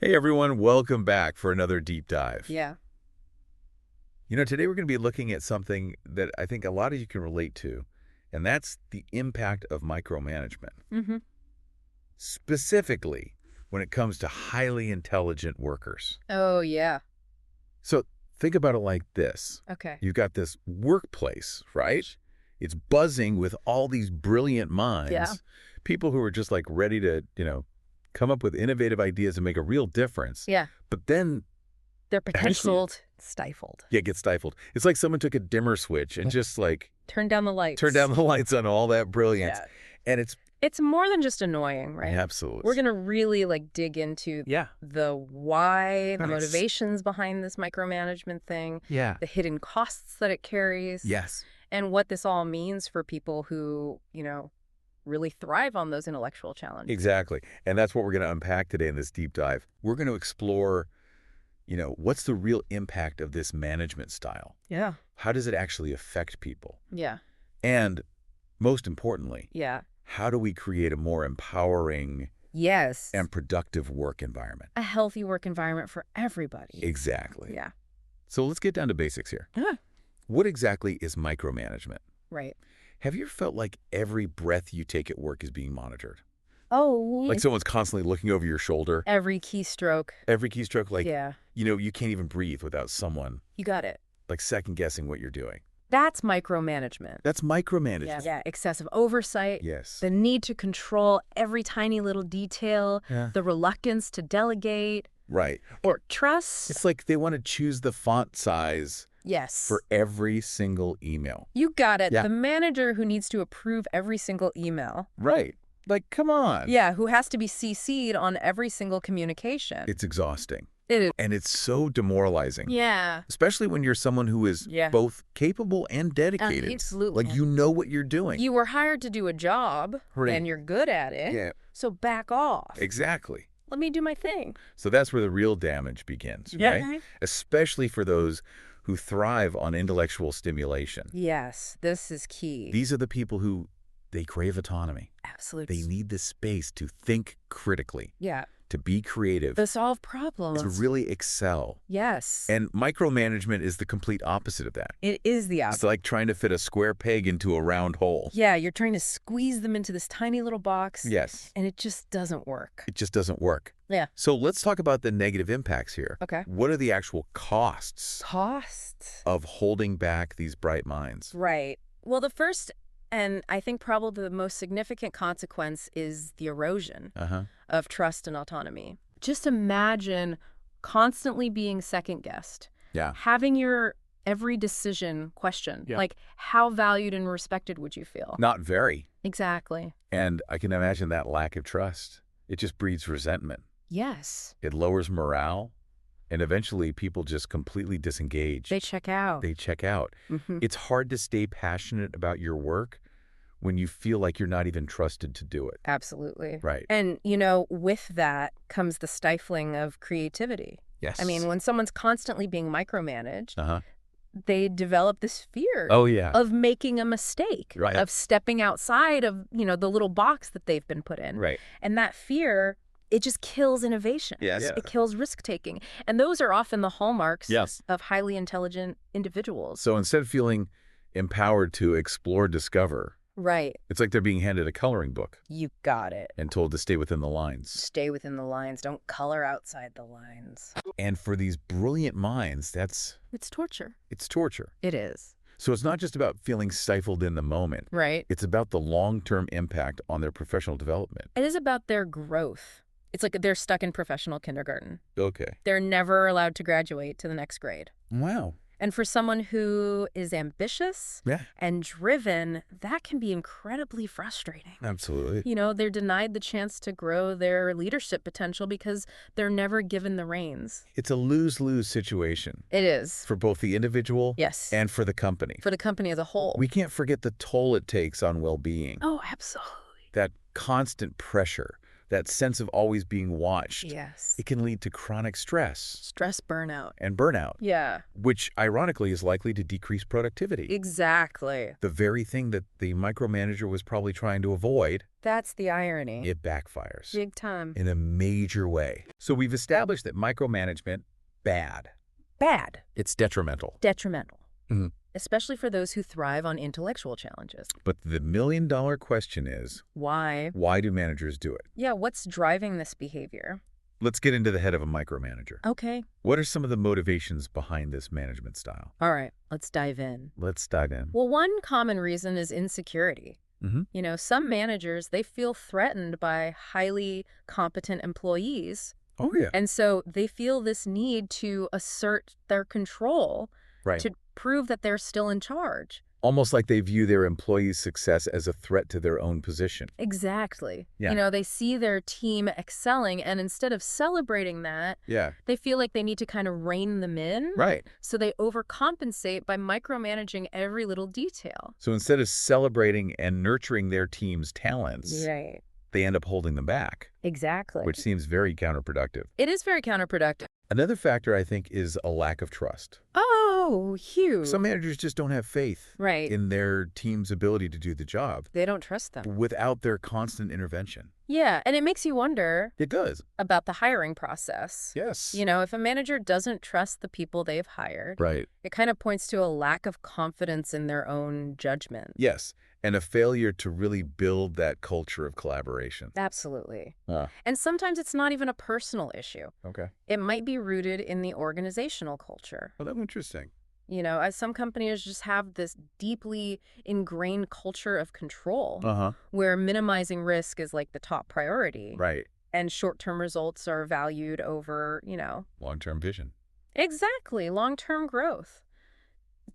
Hey everyone, welcome back for another deep dive. Yeah. Today we're going to be looking at something that I think a lot of you can relate to, and that's the impact of micromanagement. Mm-hmm. Specifically, when it comes to highly intelligent workers. Oh, yeah. So think about it like this. Okay. You've got this workplace, right? It's buzzing with all these brilliant minds. Yeah. People who are just like ready to, come up with innovative ideas and make a real difference. Yeah. But then They're potential stifled. yeah, get stifled. It's like someone took a dimmer switch and just like Turn down the lights. turned down the lights on all that brilliance. Yeah. And It's more than just annoying, right? absolutely. We're going to really dig into the why, the Nice. motivations behind this micromanagement thing, Yeah. the hidden costs that it carries, Yes. and what this all means for people who, really thrive on those intellectual challenges. Exactly. And that's what we're going to unpack today in this deep dive. We're going to explore, what's the real impact of this management style? Yeah. How does it actually affect people? Yeah. And most importantly, Yeah. how do we create a more empowering Yes. and productive work environment? A healthy work environment for everybody. Exactly. Yeah. So let's get down to basics here. Yeah. What exactly is micromanagement? Right. Have you ever felt like every breath you take at work is being monitored? Oh, Like someone's constantly looking over your shoulder? every keystroke. Every keystroke, like, Yeah, you can't even breathe without someone, you got it. like, second-guessing what you're doing. That's micromanagement. That's micromanagement. Yeah, excessive oversight, Yes. the need to control every tiny little detail, Yeah. the reluctance to delegate Right. or trust. It's like they want to choose the font size Yes. for every single email. You got it. Yeah. The manager who needs to approve every single email. Right. Like, come on. Yeah, who has to be CC'd on every single communication. It's exhausting. It is. And it's so demoralizing. Yeah. Especially when you're someone who is Yeah. both capable and dedicated. Absolutely. Like, you know what you're doing. You were hired to do a job, Right. and you're good at it. Yeah, So back off. exactly. Let me do my thing. So that's where the real damage begins, right? Especially for those who thrive on intellectual stimulation. Yes, this is key. These are the people who, they crave autonomy. Absolutely. They need the space to think critically, Yeah. to be creative, To solve problems. to really excel. Yes. And micromanagement is the complete opposite of that. It is the It's opposite. like trying to fit a square peg into a round hole. Yeah, you're trying to squeeze them into this tiny little box. Yes. And it just doesn't work. It just doesn't work. Yeah. So let's talk about the negative impacts here. Okay. What are the actual costs Costs. of holding back these bright minds? Right. Well, the first, and I think probably the most significant consequence is the erosion Uh-huh. of trust and autonomy. Just imagine constantly being second-guessed. Yeah. Having your every decision questioned. Yeah. Like, how valued and respected would you feel? Not very. Exactly. And I can imagine that lack of trust. It just breeds resentment. Yes. It lowers morale. And eventually people just completely disengage. They check out. They check out. Mhm. It's hard to stay passionate about your work when you feel like you're not even trusted to do it. Absolutely. Right. And, with that comes the stifling of creativity. Yes. I mean, when someone's constantly being micromanaged, Uh-huh. they develop this fear Oh, yeah. of making a mistake, Right. of stepping outside of, the little box that they've been put in. Right. And that fear, it just kills innovation. Yes. Yeah. It kills risk-taking. And those are often the hallmarks Yes. of highly intelligent individuals. So instead of feeling empowered to explore, discover, Right. it's like they're being handed a coloring book You got it. and told to stay within the lines. Stay within the lines. Don't color outside the lines. And for these brilliant minds, It's torture. it's torture. It is. So it's not just about feeling stifled in the moment. Right. It's about the long-term impact on their professional development. It is about their growth. It's like they're stuck in professional kindergarten. Okay. They're never allowed to graduate to the next grade. Wow. And for someone who is ambitious Yeah, and driven, that can be incredibly frustrating. absolutely. They're denied the chance to grow their leadership potential because they're never given the reins. It's a lose-lose situation It is. for both the individual Yes. and for the company. For the company as a whole. We can't forget the toll it takes on well-being. Oh, absolutely. That constant pressure that sense of always being watched. Yes. It can lead to chronic stress Stress burnout. and burnout, Yeah. which ironically is likely to decrease productivity. Exactly. The very thing that the micromanager was probably trying to avoid, That's the irony. it backfires Big time. in a major way. So we've established that micromanagement, bad. Bad. It's detrimental. Detrimental. Mhm. Especially for those who thrive on intellectual challenges. But the million-dollar question is, Why? why do managers do it? Yeah, what's driving this behavior? Let's get into the head of a micromanager. Okay. What are some of the motivations behind this management style? All right, let's dive in. Let's dive in. Well, one common reason is insecurity. Mm-hmm. Some managers, they feel threatened by highly competent employees. Oh, yeah. And so they feel this need to assert their control Right. to prove that they're still in charge. Almost like they view their employees' success as a threat to their own position. Exactly. Yeah. They see their team excelling, and instead of celebrating that, Yeah. they feel like they need to kind of rein them in. Right. So they overcompensate by micromanaging every little detail. So instead of celebrating and nurturing their team's talents, Right. they end up holding them back, Exactly. which seems very counterproductive. It is very counterproductive. Another factor, I think, is a lack of trust. Oh, huge. Some managers just don't have faith Right. in their team's ability to do the job They don't trust them. without their constant intervention. Yeah, and it makes you wonder It does. about the hiring process. Yes. If a manager doesn't trust the people they've hired, Right. it kind of points to a lack of confidence in their own judgment. Yes. And a failure to really build that culture of collaboration. Absolutely. Ah, And sometimes it's not even a personal issue. okay. It might be rooted in the organizational culture. Well, that's interesting. As some companies just have this deeply ingrained culture of control Uh-huh. where minimizing risk is like the top priority. Right. And short-term results are valued over, Long-term vision. exactly, long-term growth.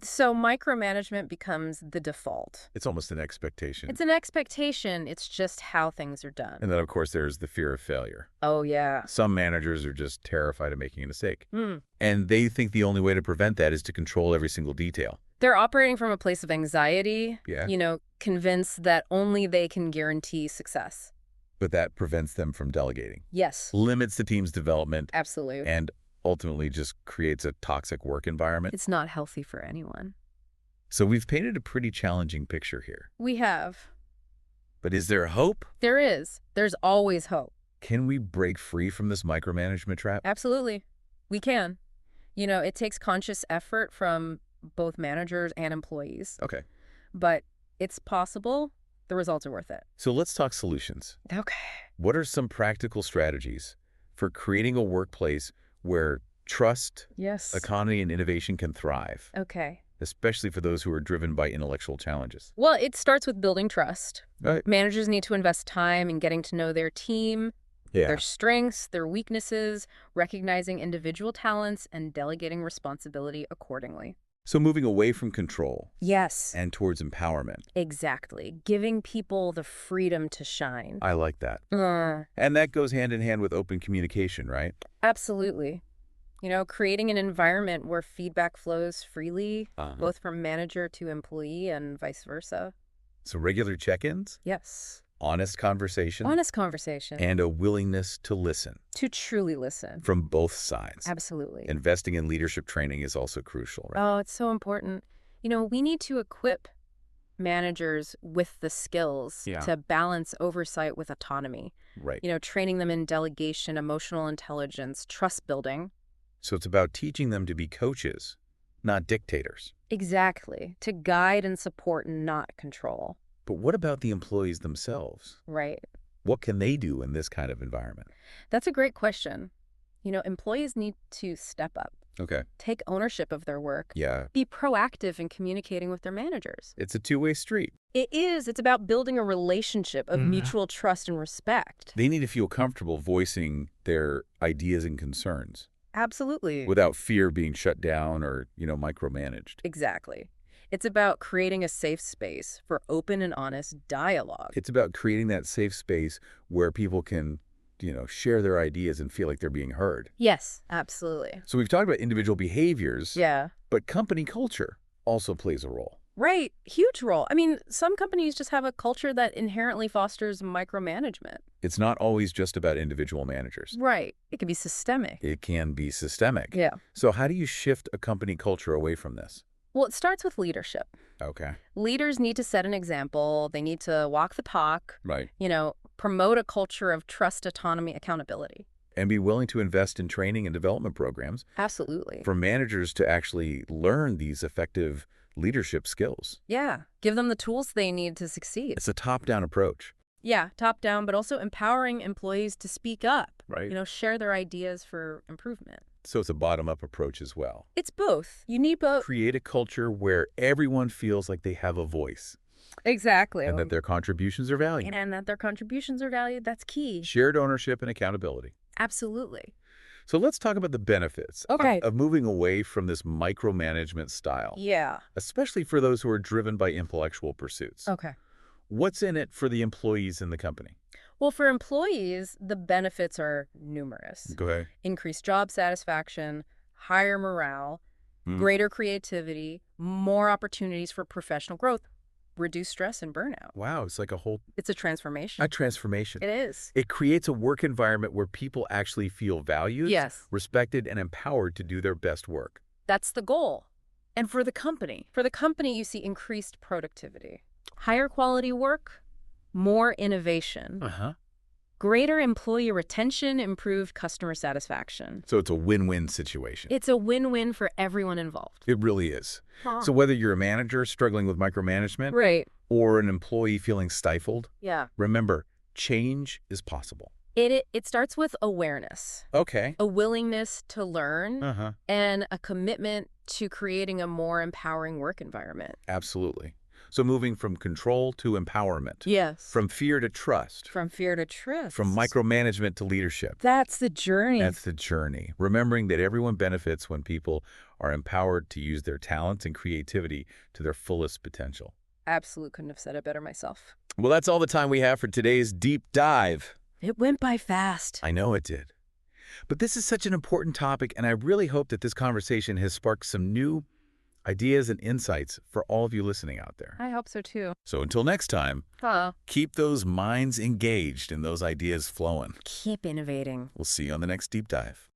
So micromanagement becomes the default. It's almost an expectation. It's an expectation. It's just how things are done. And then, of course, there's the fear of failure. Oh, yeah. Some managers are just terrified of making a mistake. Hmm. And they think the only way to prevent that is to control every single detail. They're operating from a place of anxiety, Yeah. Convinced that only they can guarantee success. But that prevents them from delegating. Yes, Limits the team's development absolutely. and ultimately just creates a toxic work environment. It's not healthy for anyone. So we've painted a pretty challenging picture here. We have. But is there hope? There is. There's always hope. Can we break free from this micromanagement trap? Absolutely. We can. It takes conscious effort from both managers and employees. Okay. But it's possible. The results are worth it. So let's talk solutions. Okay. What are some practical strategies for creating a workplace where trust, Yes. economy, and innovation can thrive, Okay. especially for those who are driven by intellectual challenges? Well, it starts with building trust. Right. Managers need to invest time in getting to know their team, Yeah. their strengths, their weaknesses, recognizing individual talents, and delegating responsibility accordingly. So moving away from control Yes. and towards empowerment. Exactly. Giving people the freedom to shine. I like that. Uh, And that goes hand in hand with open communication, right? Absolutely. Creating an environment where feedback flows freely, both from manager to employee and vice versa. So regular check-ins, Yes. honest conversation, Honest conversation. and a willingness to listen To truly listen. from both sides. Absolutely. Investing in leadership training is also crucial, right? Oh, it's so important. We need to equip managers with the skills Yeah. to balance oversight with autonomy. Right. Training them in delegation, emotional intelligence, trust building. So it's about teaching them to be coaches, not dictators. Exactly. To guide and support, not control. But what about the employees themselves? Right. What can they do in this kind of environment? That's a great question. Employees need to step up, Okay. take ownership of their work, Yeah. be proactive in communicating with their managers. It's a two-way street. It is. It's about building a relationship of mutual trust and respect. They need to feel comfortable voicing their ideas and concerns Absolutely. without fear being shut down or, micromanaged. Exactly. It's about creating a safe space for open and honest dialogue. It's about creating that safe space where people can, share their ideas and feel like they're being heard. Yes, absolutely. So we've talked about individual behaviors, Yeah. but company culture also plays a role. Right. Huge role. I mean, some companies just have a culture that inherently fosters micromanagement. It's not always just about individual managers. Right. It can be systemic. It can be systemic. Yeah. So how do you shift a company culture away from this? Well, it starts with leadership. Okay. Leaders need to set an example. They need to walk the talk, Right. promote a culture of trust, autonomy, accountability. And be willing to invest in training and development programs Absolutely. for managers to actually learn these effective leadership skills. Yeah. Give them the tools they need to succeed. It's a top-down approach. Yeah, top down, but also empowering employees to speak up. Right. Share their ideas for improvement. So it's a bottom-up approach as well. It's both. You need both. Create a culture where everyone feels like they have a voice Exactly. and that their contributions are valued. And that their contributions are valued. That's key. Shared ownership and accountability. Absolutely. So let's talk about the benefits Okay. of moving away from this micromanagement style, Yeah. especially for those who are driven by intellectual pursuits. Okay. What's in it for the employees in the company? Well, for employees, the benefits are numerous. Go ahead. Increased job satisfaction, higher morale, greater creativity, more opportunities for professional growth, reduced stress and burnout. Wow, it's like It's a transformation. a transformation. It is. It creates a work environment where people actually feel valued, Yes. respected, and empowered to do their best work. That's the goal. And for the company? For the company, you see increased productivity, higher quality work, more innovation, Uh-huh. greater employee retention, improved customer satisfaction. So it's a win-win situation. It's a win-win for everyone involved. It really is. So whether you're a manager struggling with micromanagement Right. or an employee feeling stifled, Yeah. remember, change is possible. It starts with awareness, Okay. a willingness to learn, Uh-huh. and a commitment to creating a more empowering work environment. Absolutely. So moving from control to empowerment. Yes. From fear to trust. From fear to trust. From micromanagement to leadership. That's the journey. That's the journey. Remembering that everyone benefits when people are empowered to use their talents and creativity to their fullest potential. Absolutely couldn't have said it better myself. Well, that's all the time we have for today's deep dive. It went by fast. I know it did. But this is such an important topic, and I really hope that this conversation has sparked some new ideas and insights for all of you listening out there. I hope so too. So until next time, Huh. keep those minds engaged and those ideas flowing. Keep innovating. We'll see you on the next deep dive.